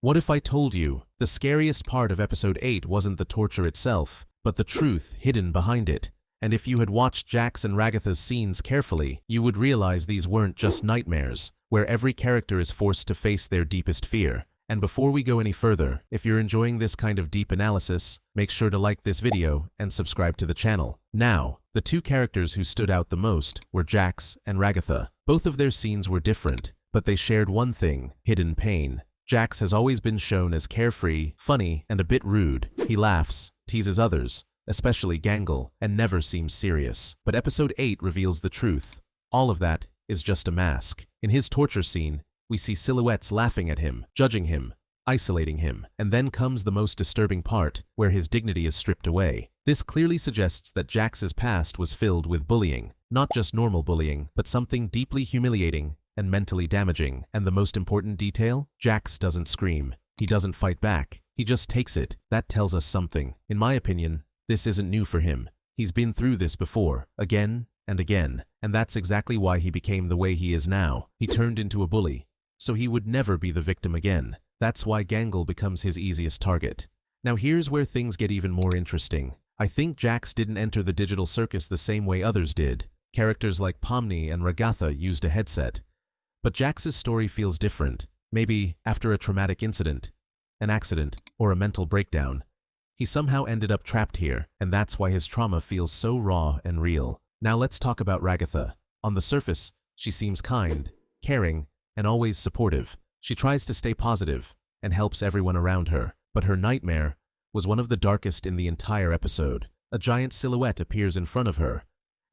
What if I told you the scariest part of episode 8 wasn't the torture itself, but the truth hidden behind it? And if you had watched Jax and Ragatha's scenes carefully, you would realize these weren't just nightmares, where every character is forced to face their deepest fear. And before we go any further, if you're enjoying this kind of deep analysis, make sure to like this video and subscribe to the channel. Now, the two characters who stood out the most were Jax and Ragatha. Both of their scenes were different, but they shared one thing: hidden pain. Jax has always been shown as carefree, funny, and a bit rude. He laughs, teases others, especially Gangle, and never seems serious. But episode 8 reveals the truth. All of that is just a mask. In his torture scene, we see silhouettes laughing at him, judging him, isolating him, and then comes the most disturbing part, where his dignity is stripped away. This clearly suggests that Jax's past was filled with bullying, not just normal bullying, but something deeply humiliating and mentally damaging. And the most important detail? Jax doesn't scream. He doesn't fight back. He just takes it. That tells us something. In my opinion, this isn't new for him. He's been through this before, again and again, and that's exactly why he became the way he is now. He turned into a bully, so he would never be the victim again. That's why Gangle becomes his easiest target. Now here's where things get even more interesting. I think Jax didn't enter the digital circus the same way others did. Characters like Pomni and Ragatha used a headset. But Jax's story feels different. Maybe after a traumatic incident, an accident, or a mental breakdown, he somehow ended up trapped here, and that's why his trauma feels so raw and real. Now let's talk about Ragatha. On the surface, she seems kind, caring, and always supportive. She tries to stay positive and helps everyone around her. But her nightmare was one of the darkest in the entire episode. A giant silhouette appears in front of her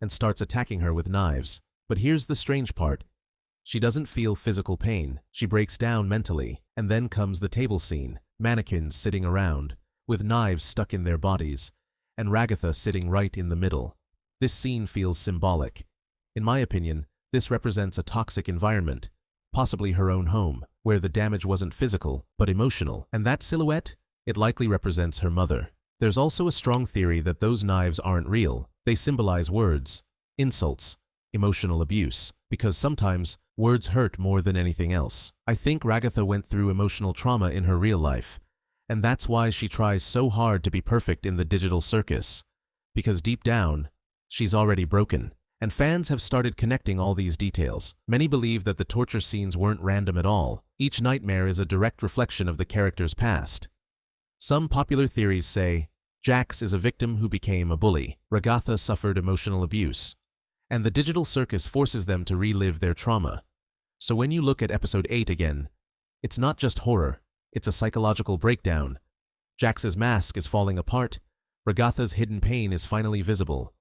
and starts attacking her with knives. But here's the strange part. She doesn't feel physical pain. She breaks down mentally. And then comes the table scene. Mannequins sitting around, with knives stuck in their bodies, and Ragatha sitting right in the middle. This scene feels symbolic. In my opinion, this represents a toxic environment, possibly her own home, where the damage wasn't physical, but emotional. And that silhouette? It likely represents her mother. There's also a strong theory that those knives aren't real. They symbolize words, insults, emotional abuse, because sometimes words hurt more than anything else. I think Ragatha went through emotional trauma in her real life, and that's why she tries so hard to be perfect in the digital circus. Because deep down, she's already broken. And fans have started connecting all these details. Many believe that the torture scenes weren't random at all. Each nightmare is a direct reflection of the character's past. Some popular theories say Jax is a victim who became a bully. Ragatha suffered emotional abuse, and the digital circus forces them to relive their trauma. So when you look at episode 8 again, it's not just horror, it's a psychological breakdown. Jax's mask is falling apart, Ragatha's hidden pain is finally visible,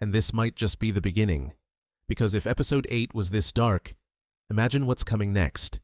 and this might just be the beginning. Because if episode 8 was this dark, imagine what's coming next.